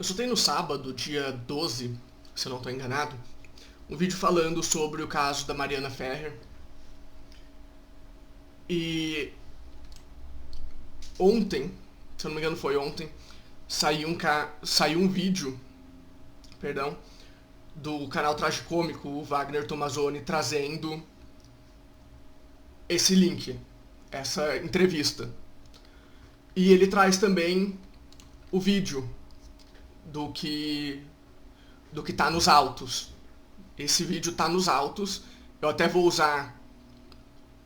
Eu soltei no sábado, dia 12, se eu não estou enganado, um vídeo falando sobre o caso da Mariana Ferrer. E ontem, se eu não me engano foi ontem, saiu um vídeo, perdão, do canal Tragicômico, o Wagner Tomazoni, trazendo esse link, essa entrevista. E ele traz também o vídeo do que tá nos autos. Esse vídeo tá nos autos. Eu até vou usar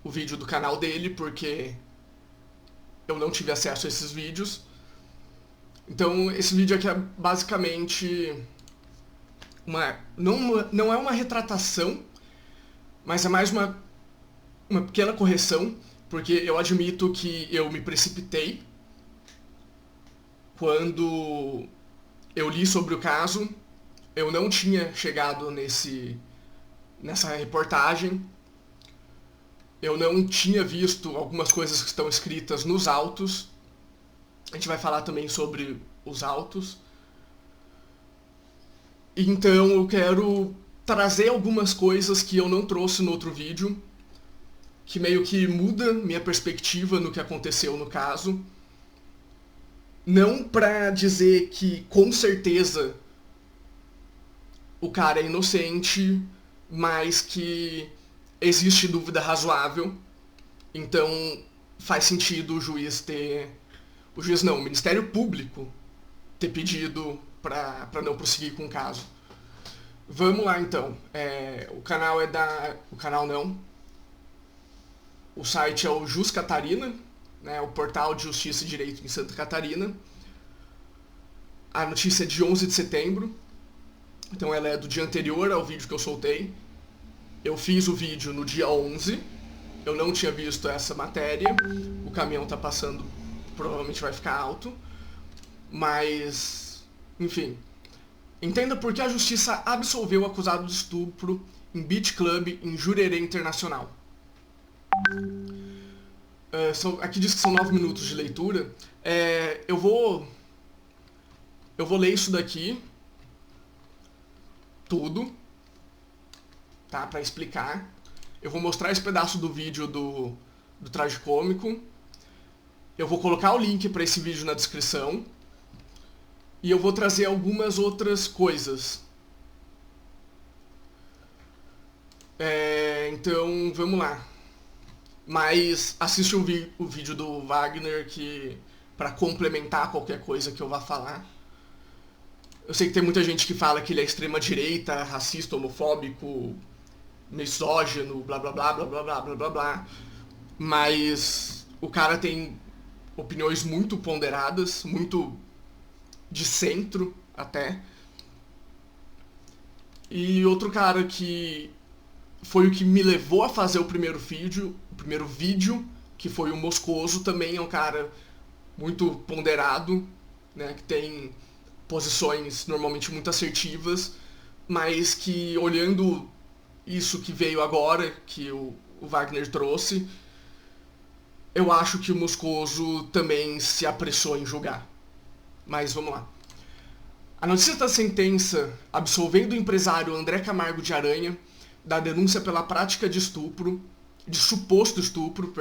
o vídeo do canal dele porque eu não tive acesso a esses vídeos. Então esse vídeo aqui é basicamente não é uma retratação, mas é mais uma pequena correção, porque eu admito que eu me precipitei quando eu li sobre o caso. Eu não tinha chegado nessa reportagem. Eu não tinha visto algumas coisas que estão escritas nos autos. A gente vai falar também sobre os autos. Então eu quero trazer algumas coisas que eu não trouxe no outro vídeo, que meio que muda minha perspectiva no que aconteceu no caso. Não pra dizer que com certeza o cara é inocente, mas que existe dúvida razoável. Então faz sentido o Ministério Público ter pedido pra não prosseguir com o caso. Vamos lá então. O site é o Jus Catarina, né, o portal de Justiça e Direito em Santa Catarina. A notícia é de 11 de setembro, então ela é do dia anterior ao vídeo que eu soltei. Eu fiz o vídeo no dia 11, eu não tinha visto essa matéria. O caminhão tá passando, provavelmente vai ficar alto. Mas, enfim. Entenda por que a justiça absolveu o acusado de estupro em Beach Club em Jurerê Internacional. Aqui diz que são 9 minutos de leitura. Eu vou ler isso daqui tudo, tá? Pra explicar. Eu vou mostrar esse pedaço do vídeo do Tragicômico. Eu vou colocar o link pra esse vídeo na descrição. E eu vou trazer algumas outras coisas. Então, vamos lá. Mas assiste o vídeo do Wagner para complementar qualquer coisa que eu vá falar. Eu sei que tem muita gente que fala que ele é extrema-direita, racista, homofóbico, misógino, blá blá blá blá blá blá blá blá blá. Mas o cara tem opiniões muito ponderadas, muito de centro até. E outro cara que foi o que me levou a fazer o primeiro vídeo, que foi o Moscoso, também é um cara muito ponderado, né, que tem posições normalmente muito assertivas, mas que, olhando isso que veio agora, que o Wagner trouxe, eu acho que o Moscoso também se apressou em julgar. Mas vamos lá. A notícia da sentença absolvendo o empresário André Camargo de Aranha da denúncia pela prática de suposto estupro,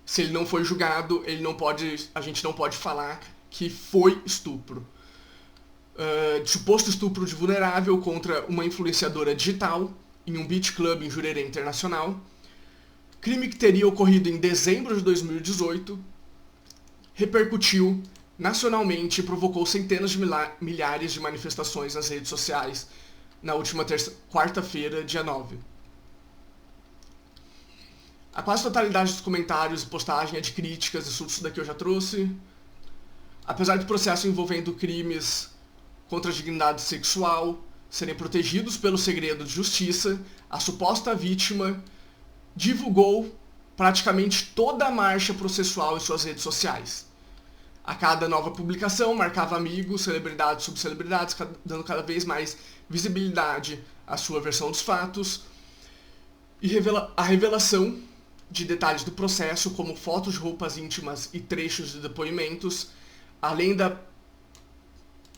se ele não foi julgado, a gente não pode falar que foi estupro. De suposto estupro de vulnerável contra uma influenciadora digital em um beach club em Jurerê Internacional. Crime que teria ocorrido em dezembro de 2018, repercutiu nacionalmente e provocou centenas de milhares de manifestações nas redes sociais na última quarta-feira, dia 9. A quase totalidade dos comentários e postagem é de críticas, isso daqui eu já trouxe. Apesar do processo envolvendo crimes contra a dignidade sexual serem protegidos pelo segredo de justiça, a suposta vítima divulgou praticamente toda a marcha processual em suas redes sociais. A cada nova publicação, marcava amigos, celebridades, subcelebridades, dando cada vez mais visibilidade à sua versão dos fatos, e a revelação de detalhes do processo, como fotos de roupas íntimas e trechos de depoimentos, além da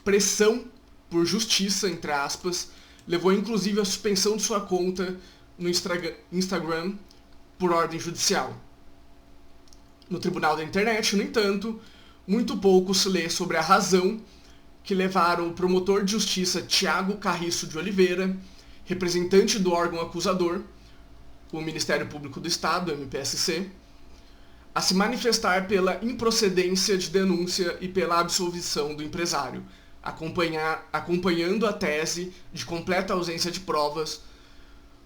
pressão por justiça, entre aspas, levou inclusive à suspensão de sua conta no Instagram por ordem judicial. No Tribunal da Internet, no entanto, muito pouco se lê sobre a razão que levaram o promotor de justiça Tiago Carriço de Oliveira, representante do órgão acusador, o Ministério Público do Estado, MPSC, a se manifestar pela improcedência de denúncia e pela absolvição do empresário, acompanhando a tese de completa ausência de provas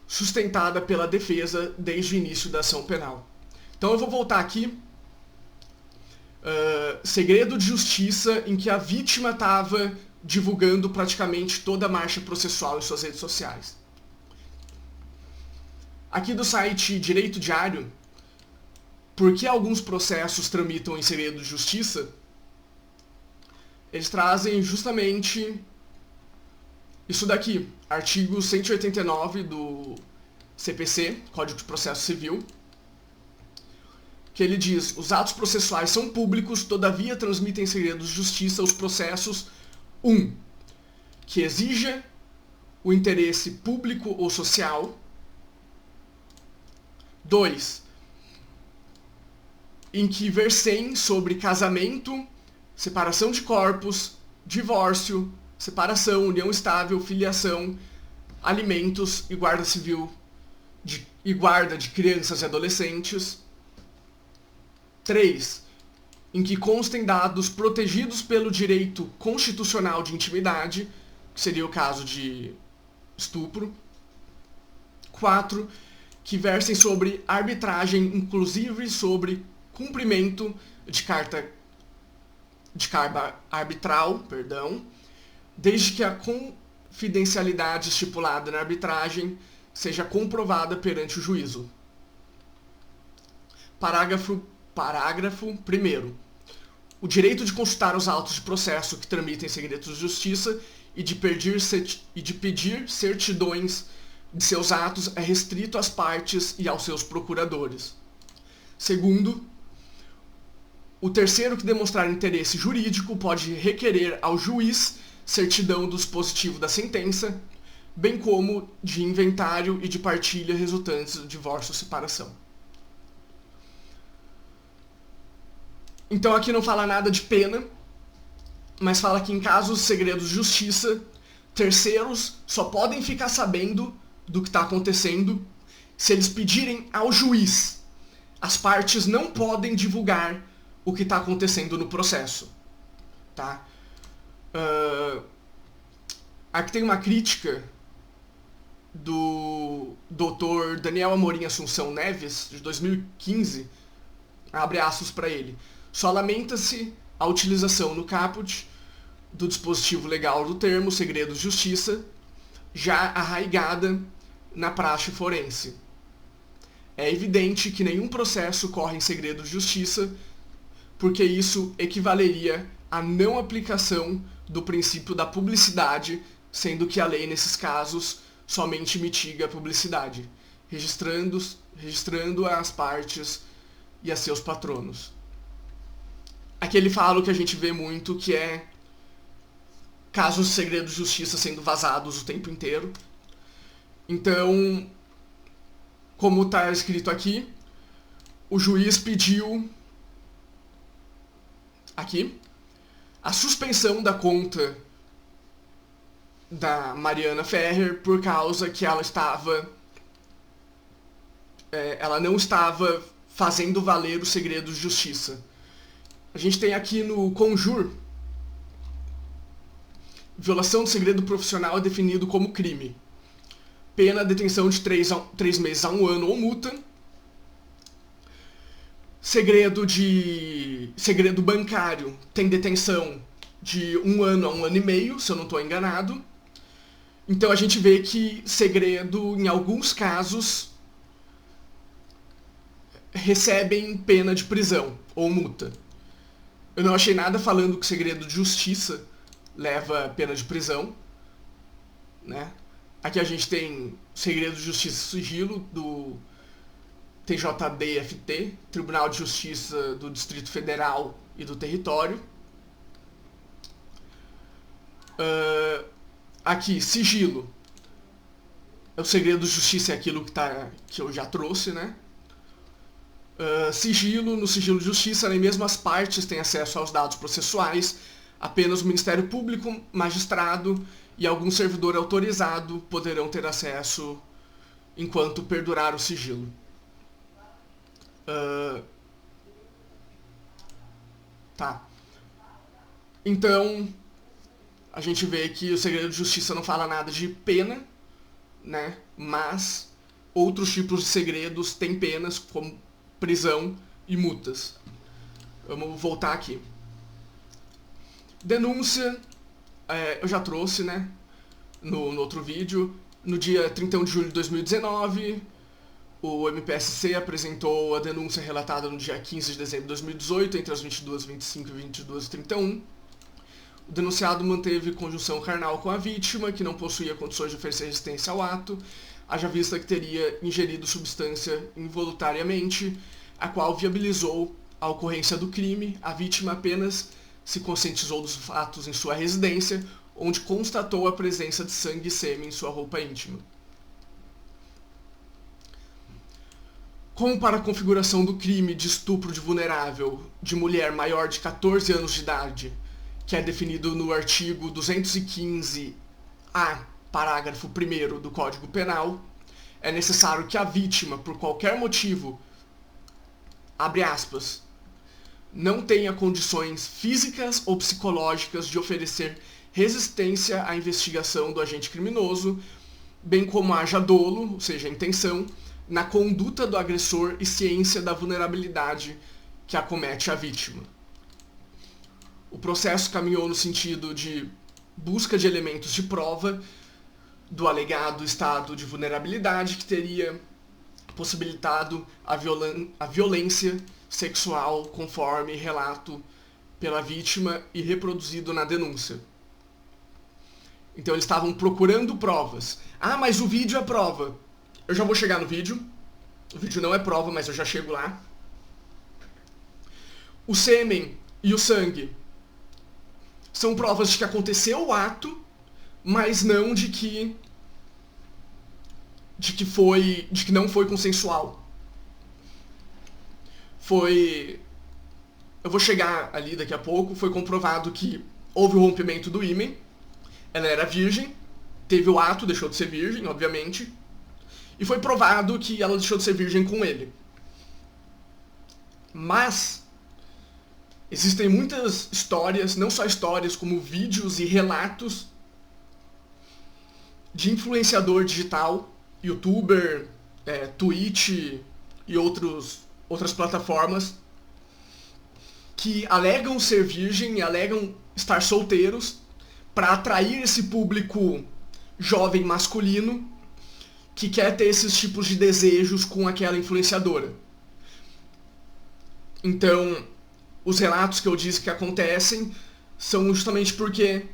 sustentada pela defesa desde o início da ação penal. Então eu vou voltar aqui. Segredo de justiça em que a vítima estava divulgando praticamente toda a marcha processual em suas redes sociais. Aqui do site Direito Diário, por que alguns processos tramitam em segredo de justiça? Eles trazem justamente isso daqui, artigo 189 do CPC, Código de Processo Civil, que ele diz: os atos processuais são públicos, todavia transmitem em segredo de justiça os processos 1. Que exija o interesse público ou social. 2. Em que versem sobre casamento, separação de corpos, divórcio, separação, união estável, filiação, alimentos e guarda civil e guarda de crianças e adolescentes. 3. Em que constem dados protegidos pelo direito constitucional de intimidade, que seria o caso de estupro. 4. Que versem sobre arbitragem, inclusive sobre cumprimento de carga arbitral, desde que a confidencialidade estipulada na arbitragem seja comprovada perante o juízo. Parágrafo 1º. O direito de consultar os autos de processo que tramitem segredos de justiça e de pedir certidões de seus atos é restrito às partes e aos seus procuradores. Segundo, o terceiro que demonstrar interesse jurídico pode requerer ao juiz certidão do dispositivo da sentença, bem como de inventário e de partilha resultantes do divórcio ou separação. Então aqui não fala nada de pena, mas fala que em casos de segredos de justiça, terceiros só podem ficar sabendo do que está acontecendo se eles pedirem ao juiz. As partes não podem divulgar o que está acontecendo no processo. Tá? Aqui tem uma crítica do Dr. Daniel Amorim Assunção Neves, de 2015, abre aspas para ele. Só lamenta-se a utilização no caput do dispositivo legal do termo segredo de justiça, já arraigada na praxe forense. É evidente que nenhum processo corre em segredo de justiça, porque isso equivaleria à não aplicação do princípio da publicidade, sendo que a lei, nesses casos, somente mitiga a publicidade, registrando às partes e a seus patronos. Aqui ele fala o que a gente vê muito, que é casos de segredo de justiça sendo vazados o tempo inteiro. Então, como está escrito aqui, o juiz pediu aqui a suspensão da conta da Mariana Ferrer por causa que ela não estava fazendo valer o segredo de justiça. A gente tem aqui no Conjur, violação do segredo profissional é definido como crime. Pena, detenção de 3 meses a 1 ano ou multa. Segredo bancário tem detenção de 1 ano a 1 ano e meio, se eu não estou enganado. Então a gente vê que segredo, em alguns casos, recebem pena de prisão ou multa. Eu não achei nada falando que segredo de justiça leva pena de prisão, né? Aqui a gente tem segredo de justiça e sigilo do TJDFT, Tribunal de Justiça do Distrito Federal e do Território. Aqui, sigilo. O segredo de justiça é aquilo que eu já trouxe, né? Sigilo, no sigilo de justiça, nem mesmo as partes têm acesso aos dados processuais, apenas o Ministério Público, magistrado e algum servidor autorizado poderão ter acesso enquanto perdurar o sigilo. Tá. Então, a gente vê que o segredo de justiça não fala nada de pena, né? Mas outros tipos de segredos têm penas, como prisão e multas. Vamos voltar aqui. Denúncia, eu já trouxe, né? No outro vídeo. No dia 31 de julho de 2019, o MPSC apresentou a denúncia relatada no dia 15 de dezembro de 2018, entre as 22h25 e 22h31. O denunciado manteve conjunção carnal com a vítima, que não possuía condições de oferecer resistência ao ato, haja vista que teria ingerido substância involuntariamente, a qual viabilizou a ocorrência do crime. A vítima apenas se conscientizou dos fatos em sua residência, onde constatou a presença de sangue e sêmen em sua roupa íntima. Como para a configuração do crime de estupro de vulnerável de mulher maior de 14 anos de idade, que é definido no artigo 215-A, parágrafo 1º do Código Penal, é necessário que a vítima, por qualquer motivo, abre aspas, não tenha condições físicas ou psicológicas de oferecer resistência à investigação do agente criminoso, bem como haja dolo, ou seja, intenção, na conduta do agressor e ciência da vulnerabilidade que acomete a vítima. O processo caminhou no sentido de busca de elementos de prova do alegado estado de vulnerabilidade que teria possibilitado a violência sexual conforme relato pela vítima e reproduzido na denúncia. Então eles estavam procurando provas. Ah, mas o vídeo é prova. Eu já vou chegar no vídeo. O vídeo não é prova, mas eu já chego lá. O sêmen e o sangue são provas de que aconteceu o ato, mas não de que não foi consensual. Eu vou chegar ali daqui a pouco. Foi comprovado que houve o rompimento do ímen. Ela era virgem, teve o ato, deixou de ser virgem, obviamente. E foi provado que ela deixou de ser virgem com ele. Mas existem muitas histórias, não só histórias, como vídeos e relatos de influenciador digital, youtuber, Twitch e outras plataformas que alegam ser virgem e alegam estar solteiros para atrair esse público jovem masculino que quer ter esses tipos de desejos com aquela influenciadora. Então, os relatos que eu disse que acontecem são justamente porque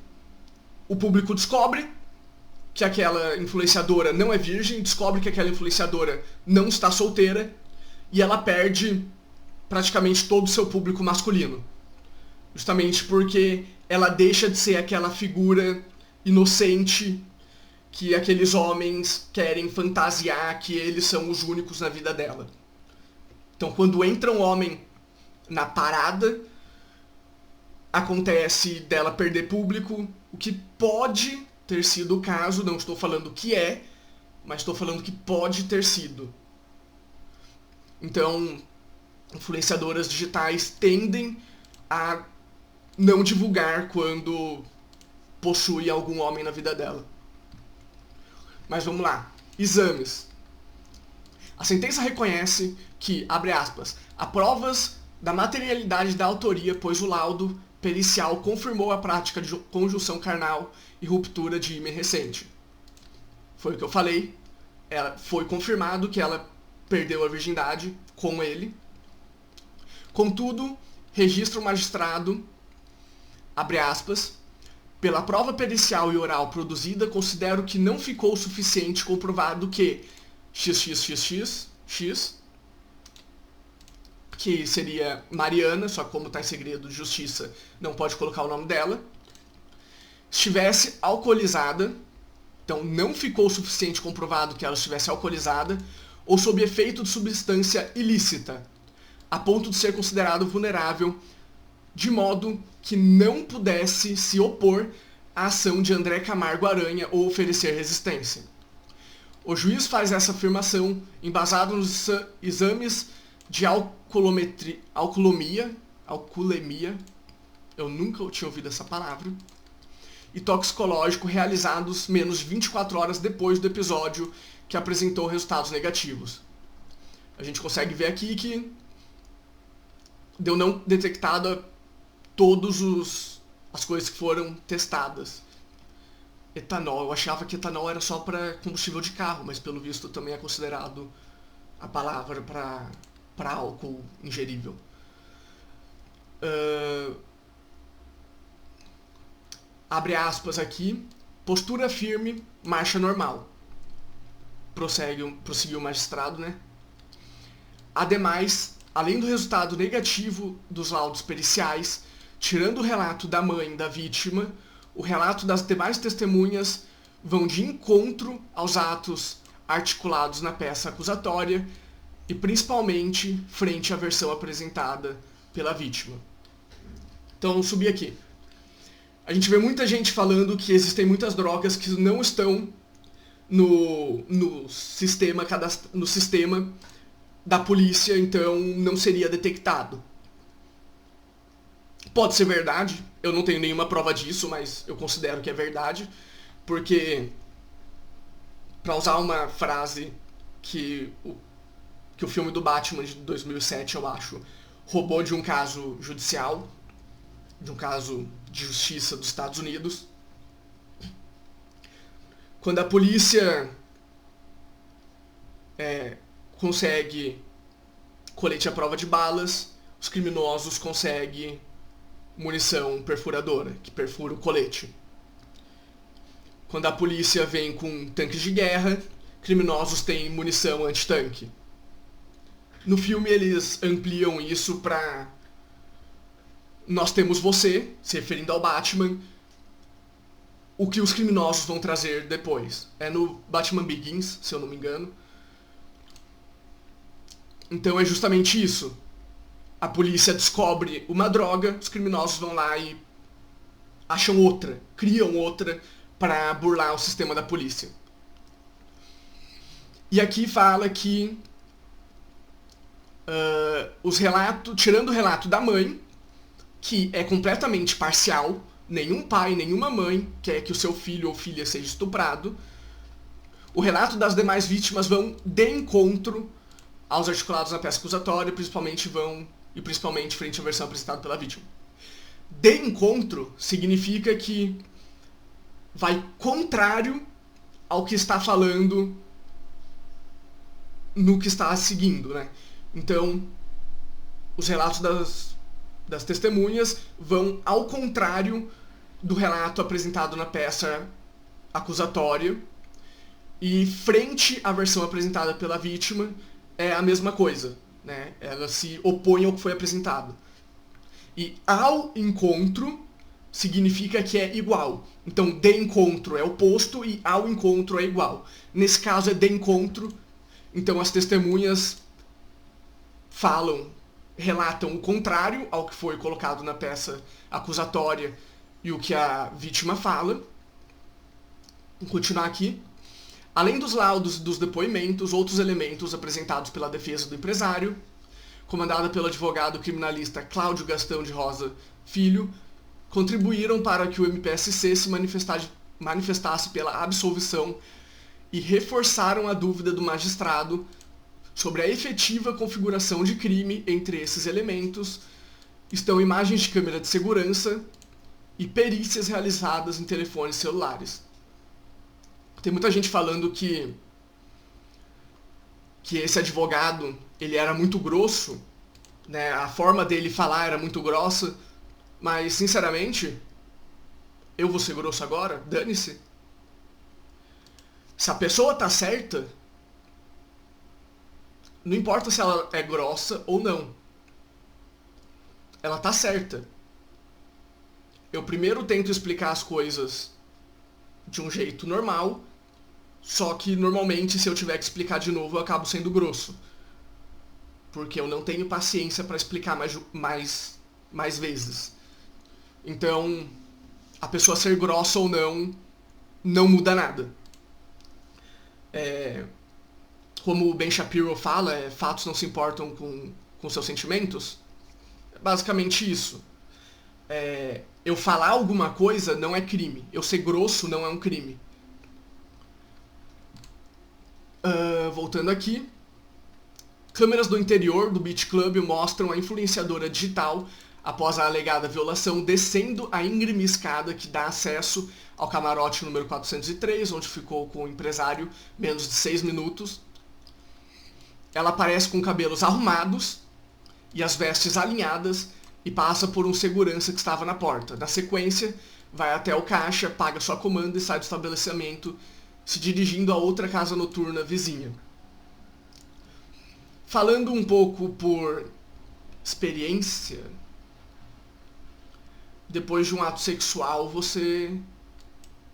o público descobre que aquela influenciadora não é virgem, descobre que aquela influenciadora não está solteira e ela perde praticamente todo o seu público masculino. Justamente porque ela deixa de ser aquela figura inocente que aqueles homens querem fantasiar que eles são os únicos na vida dela. Então, quando entra um homem na parada, acontece dela perder público, o que pode ter sido o caso, não estou falando que é, mas estou falando que pode ter sido. Então, influenciadoras digitais tendem a não divulgar quando possui algum homem na vida dela. Mas vamos lá. Exames. A sentença reconhece que, abre aspas, há provas da materialidade da autoria, pois o laudo pericial confirmou a prática de conjunção carnal e ruptura de ímen recente. Foi o que eu falei. Foi confirmado que ela perdeu a virgindade com ele. Contudo, registra o magistrado, abre aspas, pela prova pericial e oral produzida, considero que não ficou o suficiente comprovado que XXXX, que seria Mariana, só que como está em segredo de justiça, não pode colocar o nome dela, estivesse alcoolizada, então não ficou o suficiente comprovado que ela estivesse alcoolizada, ou sob efeito de substância ilícita, a ponto de ser considerado vulnerável, de modo que não pudesse se opor à ação de André Camargo Aranha ou oferecer resistência. O juiz faz essa afirmação embasado nos exames de alcoolemia, eu nunca tinha ouvido essa palavra, e toxicológico realizados menos de 24 horas depois do episódio que apresentou resultados negativos. A gente consegue ver aqui que deu não detectada todas as coisas que foram testadas. Etanol, eu achava que etanol era só para combustível de carro, mas pelo visto também é considerado a palavra para álcool ingerível. Abre aspas aqui, postura firme, marcha normal. Prosseguiu o magistrado, né? Ademais, além do resultado negativo dos laudos periciais, tirando o relato da mãe da vítima, o relato das demais testemunhas vão de encontro aos atos articulados na peça acusatória e principalmente frente à versão apresentada pela vítima. Então, vamos subir aqui. A gente vê muita gente falando que existem muitas drogas que não estão no sistema da polícia, então não seria detectado. Pode ser verdade, eu não tenho nenhuma prova disso, mas eu considero que é verdade, porque, para usar uma frase que o filme do Batman de 2007, eu acho, roubou de um caso judicial, de um caso de justiça dos Estados Unidos, quando a polícia consegue colete à prova de balas, os criminosos conseguem munição perfuradora, que perfura o colete. Quando a polícia vem com tanques de guerra, criminosos têm munição antitanque. No filme eles ampliam isso para nós temos você, se referindo ao Batman, o que os criminosos vão trazer depois. É no Batman Begins, se eu não me engano. Então é justamente isso. A polícia descobre uma droga, os criminosos vão lá e acham outra, criam outra para burlar o sistema da polícia. E aqui fala que tirando o relato da mãe, que é completamente parcial, nenhum pai, nenhuma mãe quer que o seu filho ou filha seja estuprado, o relato das demais vítimas vão de encontro aos articulados na peça acusatória, principalmente frente à versão apresentada pela vítima. De encontro significa que vai contrário ao que está falando no que está seguindo, né? Então, os relatos das testemunhas vão ao contrário do relato apresentado na peça acusatória, e frente à versão apresentada pela vítima é a mesma coisa, né? Ela se opõe ao que foi apresentado. E ao encontro significa que é igual. Então, de encontro é oposto e ao encontro é igual. Nesse caso é de encontro, então as testemunhas relatam o contrário ao que foi colocado na peça acusatória e o que a vítima fala. Vou continuar aqui. Além dos laudos dos depoimentos, outros elementos apresentados pela defesa do empresário, comandada pelo advogado criminalista Cláudio Gastão de Rosa Filho, contribuíram para que o MPSC se manifestasse pela absolvição e reforçaram a dúvida do magistrado sobre a efetiva configuração de crime. Entre esses elementos estão imagens de câmera de segurança e perícias realizadas em telefones celulares. Tem muita gente falando que esse advogado ele era muito grosso, né? A forma dele falar era muito grossa, mas sinceramente, eu vou ser grosso agora? Dane-se. Se a pessoa tá certa, não importa se ela é grossa ou não. Ela tá certa. eu primeiro tento explicar as coisas de um jeito normal, só que normalmente se eu tiver que explicar de novo eu acabo sendo grosso. Porque eu não tenho paciência para explicar mais vezes. Então, a pessoa ser grossa ou não muda nada. Como o Ben Shapiro fala, fatos não se importam com seus sentimentos. É basicamente isso. Eu falar alguma coisa não é crime. Eu ser grosso não é um crime. Voltando aqui. Câmeras do interior do Beach Club mostram a influenciadora digital, após a alegada violação, descendo a íngreme escada que dá acesso ao camarote número 403, onde ficou com o empresário menos de 6 minutos. Ela aparece com cabelos arrumados e as vestes alinhadas e passa por um segurança que estava na porta. Na sequência, vai até o caixa, paga sua comanda e sai do estabelecimento, se dirigindo a outra casa noturna vizinha. Falando um pouco por experiência, depois de um ato sexual você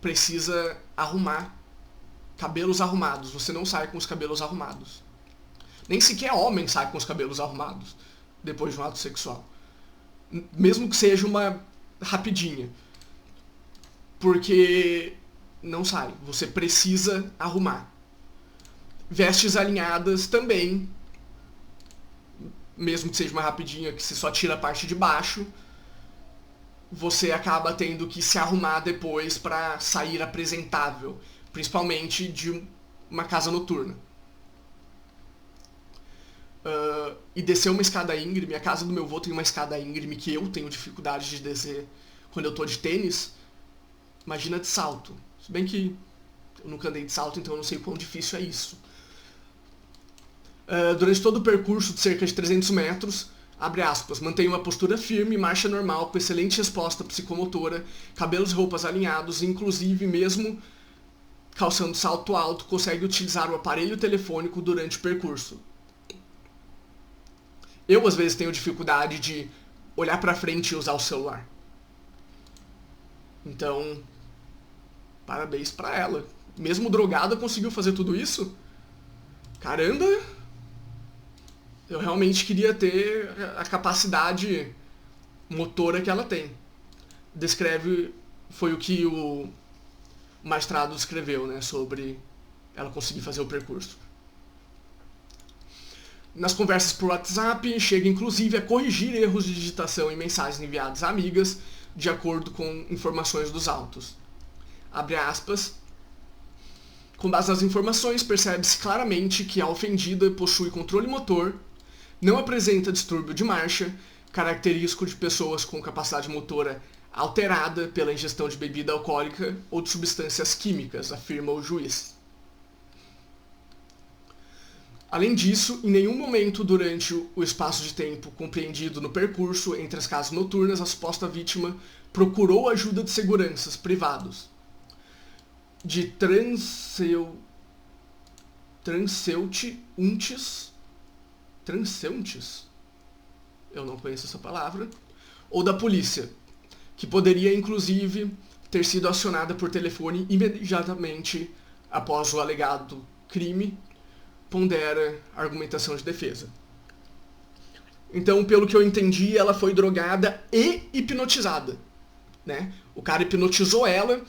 precisa arrumar cabelos arrumados. Você não sai com os cabelos arrumados. Nem sequer homem sai com os cabelos arrumados depois de um ato sexual. Mesmo que seja uma rapidinha. Porque não sai. Você precisa arrumar. Vestes alinhadas também. Mesmo que seja uma rapidinha que você só tira a parte de baixo, você acaba tendo que se arrumar depois para sair apresentável, principalmente de uma casa noturna. E descer uma escada íngreme, a casa do meu avô tem uma escada íngreme que eu tenho dificuldade de descer quando eu tô de tênis. Imagina de salto. Se bem que eu nunca andei de salto, então eu não sei quão difícil é isso. Durante todo o percurso de cerca de 300 metros, abre aspas, mantém uma postura firme, marcha normal, com excelente resposta psicomotora, cabelos e roupas alinhados, e inclusive mesmo calçando salto alto, consegue utilizar o aparelho telefônico durante o percurso. Eu, às vezes, tenho dificuldade de olhar pra frente e usar o celular. Então, parabéns pra ela. Mesmo drogada, conseguiu fazer tudo isso? Caramba! Eu realmente queria ter a capacidade motora que ela tem. Foi o que o magistrado escreveu, né, sobre ela conseguir fazer o percurso. Nas conversas por WhatsApp, chega inclusive a corrigir erros de digitação em mensagens enviadas a amigas, de acordo com informações dos autos. Abre aspas. Com base nas informações, percebe-se claramente que a ofendida possui controle motor, não apresenta distúrbio de marcha, característico de pessoas com capacidade motora alterada pela ingestão de bebida alcoólica ou de substâncias químicas, afirma o juiz. Além disso, em nenhum momento durante o espaço de tempo compreendido no percurso entre as casas noturnas, a suposta vítima procurou ajuda de seguranças privados. De transeuntes, eu não conheço essa palavra, ou da polícia, que poderia inclusive ter sido acionada por telefone imediatamente após o alegado crime, pondera a argumentação de defesa. Então, pelo que eu entendi, ela foi drogada e hipnotizada, né? O cara hipnotizou ela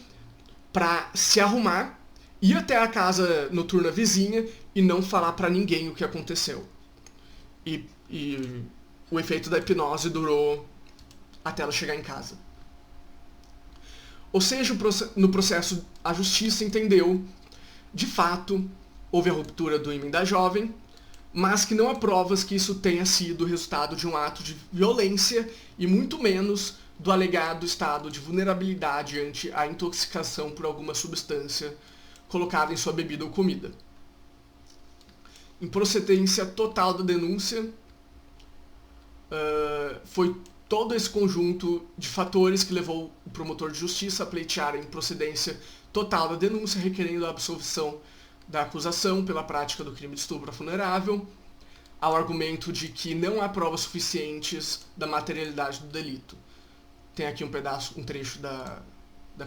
pra se arrumar, ir até a casa noturna vizinha e não falar pra ninguém o que aconteceu. E o efeito da hipnose durou até ela chegar em casa. Ou seja, no processo, a justiça entendeu, de fato, houve a ruptura do ímen da jovem, mas que não há provas que isso tenha sido resultado de um ato de violência e muito menos do alegado estado de vulnerabilidade ante a intoxicação por alguma substância colocada em sua bebida ou comida. Em procedência total da denúncia, foi todo esse conjunto de fatores que levou o promotor de justiça a pleitear em procedência total da denúncia, requerendo a absolvição da acusação pela prática do crime de estupro à vulnerável, ao argumento de que não há provas suficientes da materialidade do delito. Tem aqui um trecho da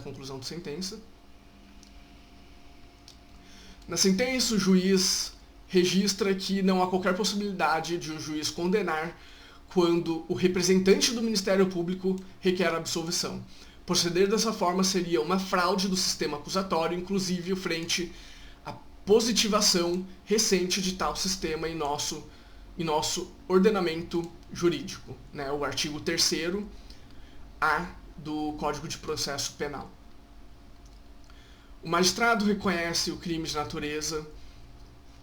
conclusão de sentença. Na sentença, o juiz registra que não há qualquer possibilidade de o juiz condenar quando o representante do Ministério Público requer a absolvição. Proceder dessa forma seria uma fraude do sistema acusatório, inclusive frente à positivação recente de tal sistema em nosso ordenamento jurídico, né? O artigo 3º-A do Código de Processo Penal. O magistrado reconhece o crime de natureza.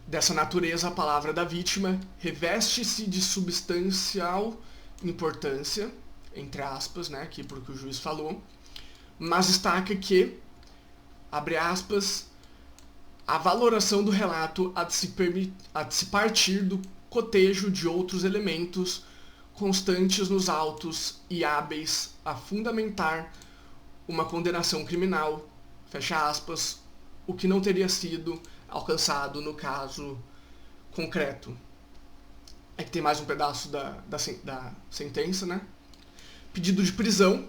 Dessa natureza, a palavra da vítima reveste-se de substancial importância, entre aspas, né, aqui porque o juiz falou, mas destaca que, abre aspas, a valoração do relato há de se partir do cotejo de outros elementos constantes nos autos e hábeis a fundamentar uma condenação criminal, fecha aspas, o que não teria sido alcançado no caso concreto. É que tem mais um pedaço da sentença, né? Pedido de prisão.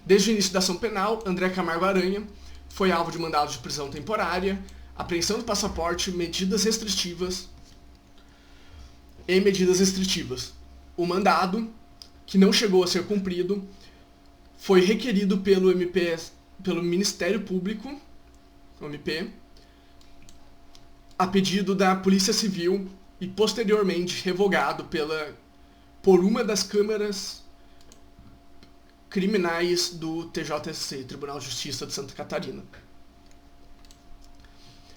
Desde o início da ação penal, André Camargo Aranha foi alvo de mandado de prisão temporária, apreensão do passaporte, medidas restritivas. O mandado, que não chegou a ser cumprido, foi requerido pelo Ministério Público, MP, a pedido da Polícia Civil e posteriormente revogado por uma das câmaras criminais do TJSC, Tribunal de Justiça de Santa Catarina.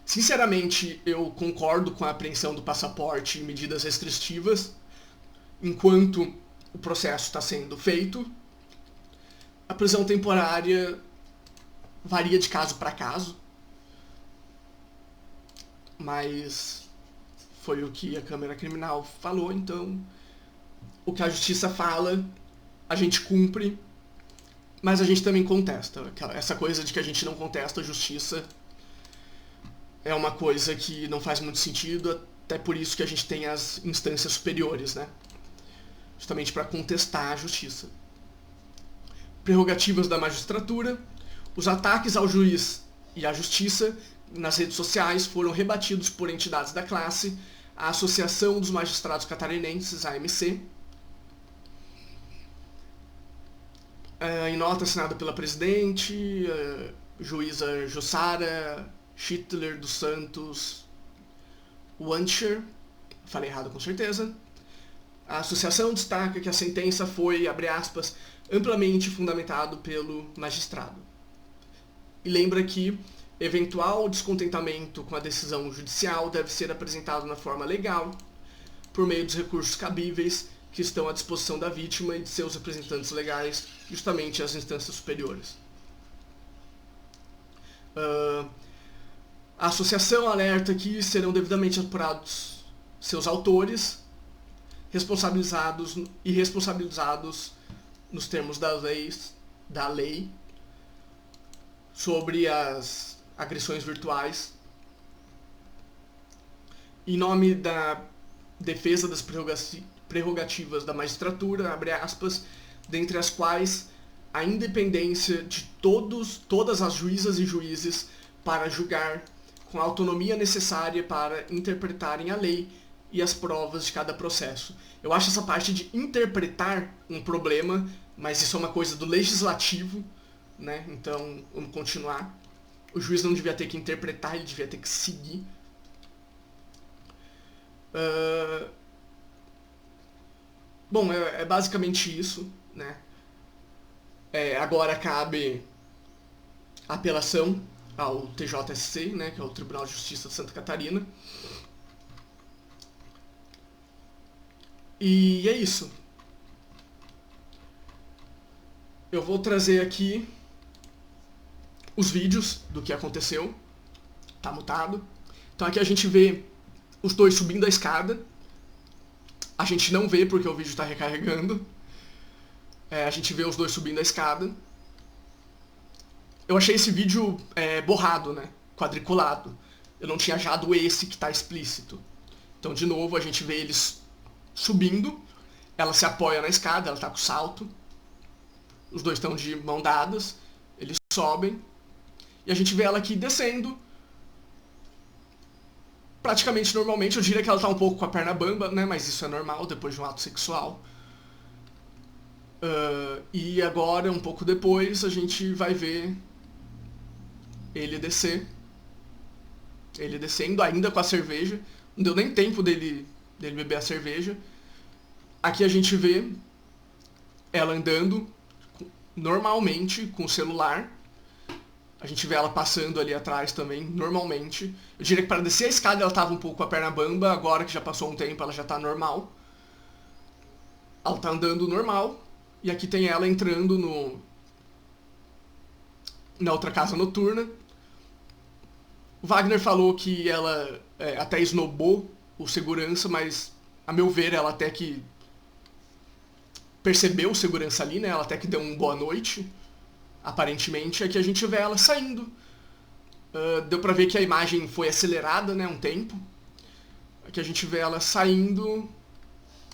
Sinceramente, eu concordo com a apreensão do passaporte e medidas restritivas enquanto o processo está sendo feito. A prisão temporária varia de caso para caso, mas foi o que a Câmara Criminal falou, então o que a Justiça fala, a gente cumpre, mas a gente também contesta. Essa coisa de que a gente não contesta a Justiça é uma coisa que não faz muito sentido, até por isso que a gente tem as instâncias superiores, né? Justamente para contestar a Justiça. Prerrogativas da magistratura. Os ataques ao juiz e à Justiça nas redes sociais foram rebatidos por entidades da classe, a Associação dos Magistrados Catarinenses, AMC. Em nota assinada pela presidente, juíza Jussara Schittler dos Santos Wancher, falei errado com certeza, a associação destaca que a sentença foi, abre aspas, amplamente fundamentado pelo magistrado. E lembra que eventual descontentamento com a decisão judicial deve ser apresentado na forma legal, por meio dos recursos cabíveis que estão à disposição da vítima e de seus representantes legais, justamente as instâncias superiores. A associação alerta que serão devidamente apurados seus autores, responsabilizados nos termos da lei sobre as agressões virtuais. Em nome da defesa das prerrogativas da magistratura, abre aspas, dentre as quais a independência de todas as juízas e juízes para julgar com a autonomia necessária para interpretarem a lei e as provas de cada processo. Eu acho essa parte de interpretar um problema, mas isso é uma coisa do legislativo, né? Então, vamos continuar. O juiz não devia ter que interpretar, ele devia ter que seguir. Bom, é basicamente isso, né? Agora cabe a apelação ao TJSC, né, que é o Tribunal de Justiça de Santa Catarina. E é isso. Eu vou trazer aqui os vídeos do que aconteceu. Tá mutado. Então aqui a gente vê os dois subindo a escada. A gente não vê porque o vídeo está recarregando. A gente vê os dois subindo a escada. Eu achei esse vídeo borrado, né? Quadriculado. Eu não tinha achado esse que está explícito. Então, de novo, a gente vê eles subindo. Ela se apoia na escada, ela está com salto. Os dois estão de mão dadas, eles sobem, e a gente vê ela aqui descendo, praticamente normalmente. Eu diria que ela tá um pouco com a perna bamba, né, mas isso é normal depois de um ato sexual. E agora, um pouco depois, a gente vai ver ele descer. Ele descendo ainda com a cerveja. Não deu nem tempo dele beber a cerveja. Aqui a gente vê ela andando normalmente com o celular. A gente vê ela passando ali atrás também, normalmente. Eu diria que para descer a escada ela tava um pouco com a perna bamba. Agora que já passou um tempo, ela já tá normal. Ela tá andando normal. E aqui tem ela entrando na outra casa noturna. O Wagner falou que ela até esnobou o segurança, mas a meu ver ela até que percebeu o segurança ali, né? Ela até que deu um boa noite, aparentemente. Aqui a gente vê ela saindo. Deu pra ver que a imagem foi acelerada, né? Um tempo. Aqui a gente vê ela saindo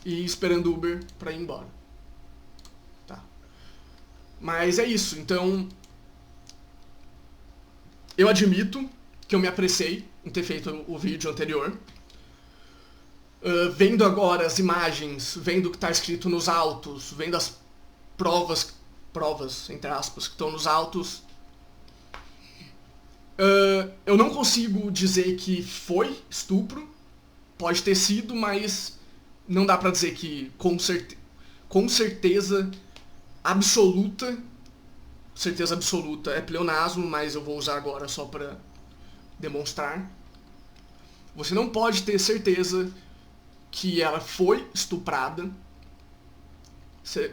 e esperando o Uber pra ir embora. Mas é isso, então eu admito que eu me apressei em ter feito o vídeo anterior. Vendo agora as imagens, vendo o que está escrito nos autos, vendo as provas, entre aspas, que estão nos autos, eu não consigo dizer que foi estupro. Pode ter sido, mas não dá pra dizer que com certeza absoluta é pleonasmo, mas eu vou usar agora só para demonstrar. Você não pode ter certeza que ela foi estuprada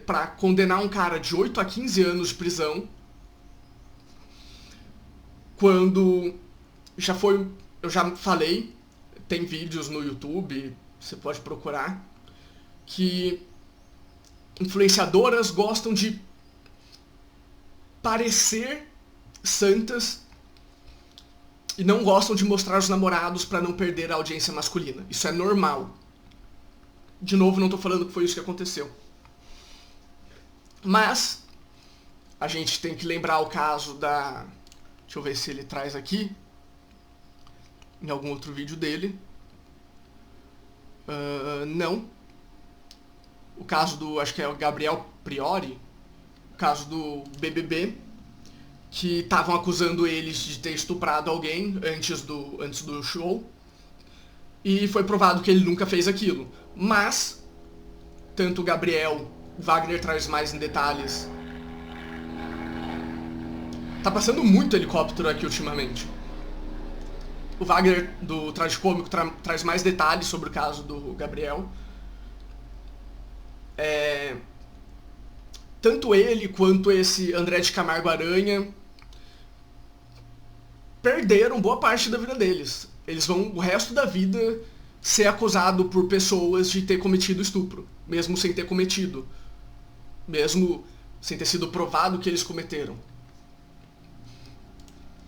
para condenar um cara de 8 a 15 anos de prisão, quando eu já falei, tem vídeos no YouTube, você pode procurar, que influenciadoras gostam de parecer santas e não gostam de mostrar os namorados para não perder a audiência masculina. Isso é normal. De novo, não tô falando que foi isso que aconteceu. Mas a gente tem que lembrar o caso da... Deixa eu ver se ele traz aqui em algum outro vídeo dele. Não. O caso do, acho que é o Gabriel Priori, o caso do BBB, que estavam acusando eles de ter estuprado alguém antes do show, e foi provado que ele nunca fez aquilo. Mas, tanto o Gabriel, o Wagner traz mais em detalhes. Tá passando muito helicóptero aqui ultimamente. O Wagner, do Tragicômico, traz mais detalhes sobre o caso do Gabriel. Tanto ele quanto esse André de Camargo Aranha perderam boa parte da vida deles. Eles vão o resto da vida ser acusados por pessoas de ter cometido estupro, mesmo sem ter cometido, mesmo sem ter sido provado que eles cometeram.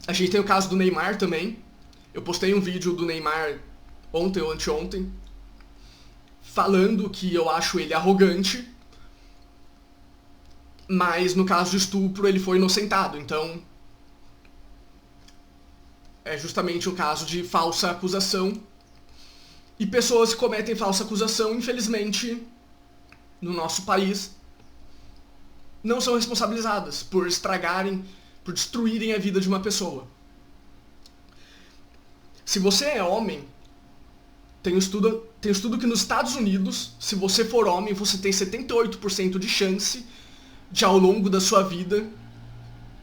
A gente tem o caso do Neymar também. Eu postei um vídeo do Neymar ontem ou anteontem, falando que eu acho ele arrogante, mas no caso de estupro ele foi inocentado, então é justamente o caso de falsa acusação. E pessoas que cometem falsa acusação, infelizmente, no nosso país, não são responsabilizadas por estragarem, por destruírem a vida de uma pessoa. Se você é homem, tem um estudo que nos Estados Unidos, se você for homem, você tem 78% de chance de, ao longo da sua vida,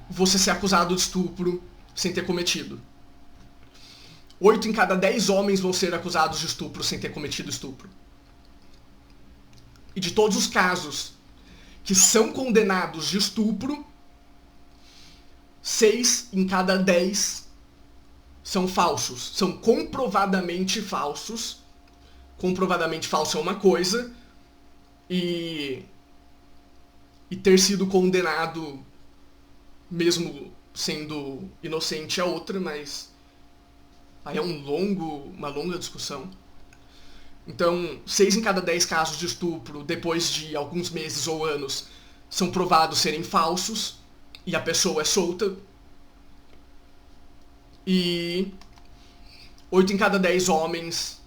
você ser acusado de estupro sem ter cometido. 8 em cada 10 homens vão ser acusados de estupro sem ter cometido estupro. E de todos os casos que são condenados de estupro, 6 em cada 10 são falsos. São comprovadamente falsos. Comprovadamente falso é uma coisa, e ter sido condenado mesmo sendo inocente é outra, mas aí é uma longa discussão. Então, 6 em cada 10 casos de estupro, depois de alguns meses ou anos, são provados serem falsos e a pessoa é solta. E 8 em cada 10 homens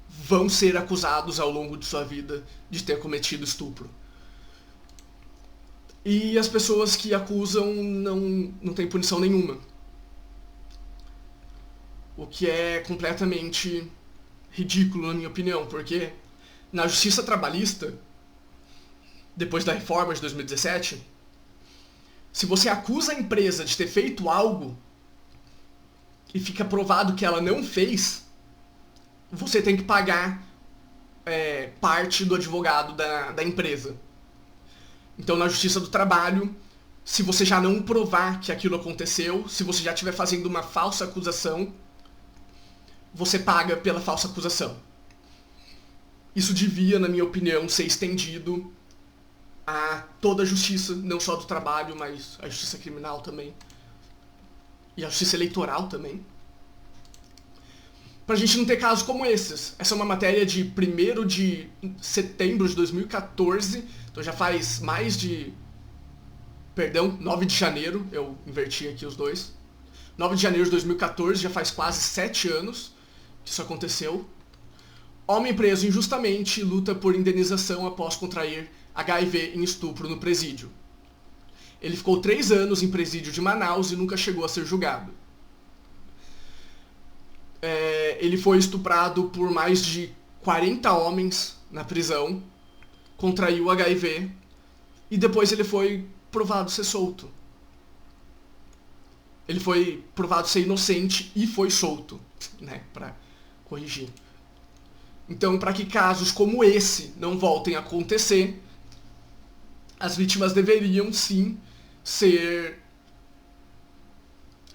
vão ser acusados ao longo de sua vida de ter cometido estupro. E as pessoas que acusam não têm punição nenhuma. O que é completamente ridículo, na minha opinião, porque na justiça trabalhista, depois da reforma de 2017, se você acusa a empresa de ter feito algo e fica provado que ela não fez, você tem que pagar parte do advogado da empresa. Então, na justiça do trabalho, se você já não provar que aquilo aconteceu, se você já estiver fazendo uma falsa acusação, você paga pela falsa acusação. Isso devia, na minha opinião, ser estendido a toda a justiça, não só do trabalho, mas a justiça criminal também. E a justiça eleitoral também. Pra gente não ter casos como esses. Essa é uma matéria de 1º de setembro de 2014, então já faz mais de... 9 de janeiro, eu inverti aqui os dois. 9 de janeiro de 2014, já faz quase 7 anos que isso aconteceu. Homem preso injustamente luta por indenização após contrair HIV em estupro no presídio. Ele ficou 3 anos em presídio de Manaus e nunca chegou a ser julgado. Ele foi estuprado por mais de 40 homens na prisão, contraiu HIV e depois ele foi provado ser solto. Ele foi provado ser inocente e foi solto, né, pra corrigir. Então, para que casos como esse não voltem a acontecer, as vítimas deveriam sim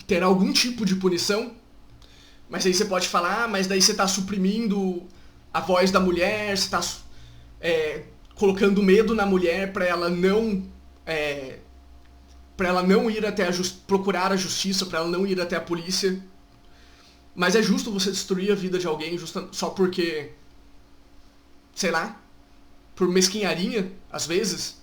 ter algum tipo de punição. Mas aí você pode falar, mas daí você está suprimindo a voz da mulher, você está colocando medo na mulher para ela não ir até procurar a justiça, para ela não ir até a polícia. Mas é justo você destruir a vida de alguém só porque, sei lá, por mesquinharia, às vezes.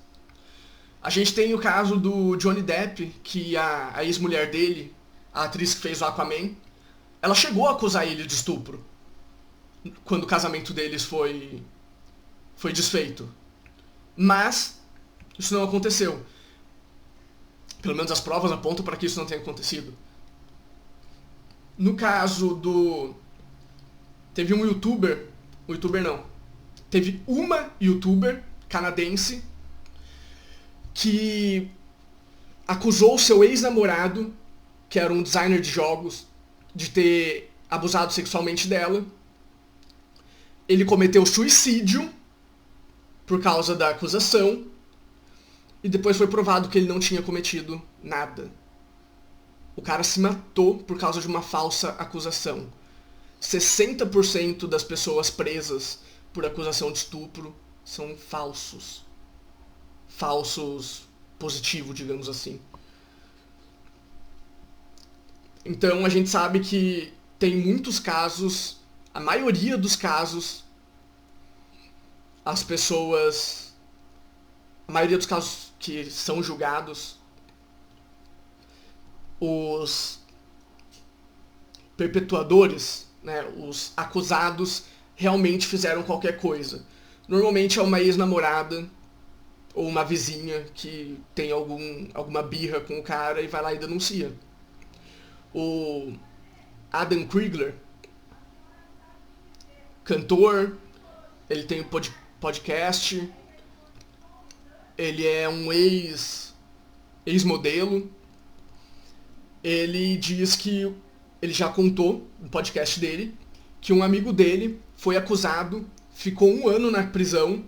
A gente tem o caso do Johnny Depp, que a ex-mulher dele, a atriz que fez o Aquaman, ela chegou a acusar ele de estupro quando o casamento deles foi desfeito. Mas isso não aconteceu. Pelo menos as provas apontam para que isso não tenha acontecido. No caso teve um youtuber... Teve uma youtuber canadense que acusou seu ex-namorado, que era um designer de jogos, de ter abusado sexualmente dela. Ele cometeu suicídio por causa da acusação e depois foi provado que ele não tinha cometido nada. O cara se matou por causa de uma falsa acusação. 60% das pessoas presas por acusação de estupro são falsos. Falsos positivo, digamos assim. Então a gente sabe que tem muitos casos, a maioria dos casos, a maioria dos casos que são julgados, os perpetuadores, né, os acusados, realmente fizeram qualquer coisa. Normalmente é uma ex-namorada ou uma vizinha que tem alguma birra com o cara e vai lá e denuncia. O Adam Krigler, cantor, ele tem um podcast, ele é um ex-modelo. Ele diz que ele já contou no podcast dele que um amigo dele foi acusado, ficou 1 ano na prisão,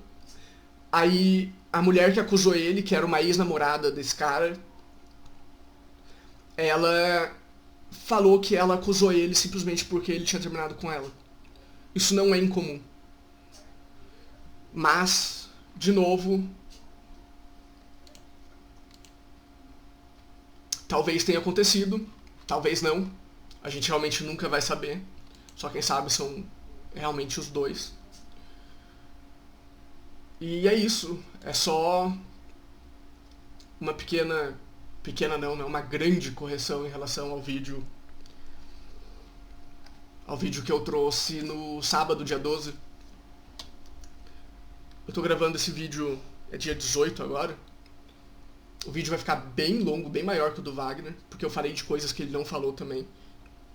aí a mulher que acusou ele, que era uma ex-namorada desse cara, ela falou que ela acusou ele simplesmente porque ele tinha terminado com ela. Isso não é incomum. Mas, de novo, talvez tenha acontecido, talvez não. A gente realmente nunca vai saber. Só quem sabe são realmente os dois. E é isso. É só uma pequena... Pequena não, né? Uma grande correção em relação ao vídeo que eu trouxe no sábado, dia 12. Eu tô gravando esse vídeo, é dia 18 agora. O vídeo vai ficar bem longo, bem maior que o do Wagner, porque eu falei de coisas que ele não falou também.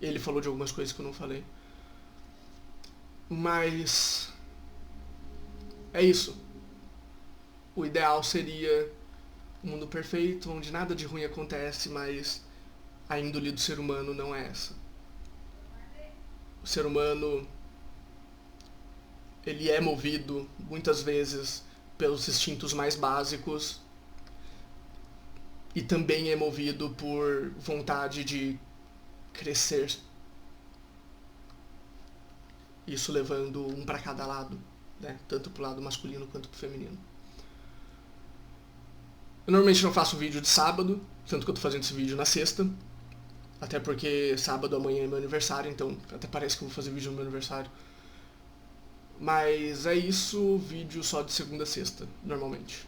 Ele falou de algumas coisas que eu não falei. Mas... é isso. O ideal seria um mundo perfeito, onde nada de ruim acontece, mas a índole do ser humano não é essa. O ser humano, ele é movido, muitas vezes, pelos instintos mais básicos e também é movido por vontade de crescer. Isso levando um para cada lado, né? Tanto pro lado masculino quanto pro feminino. Eu normalmente não faço vídeo de sábado, tanto que eu tô fazendo esse vídeo na sexta. Até porque sábado amanhã é meu aniversário, então até parece que eu vou fazer vídeo no meu aniversário. Mas é isso, vídeo só de segunda a sexta, normalmente.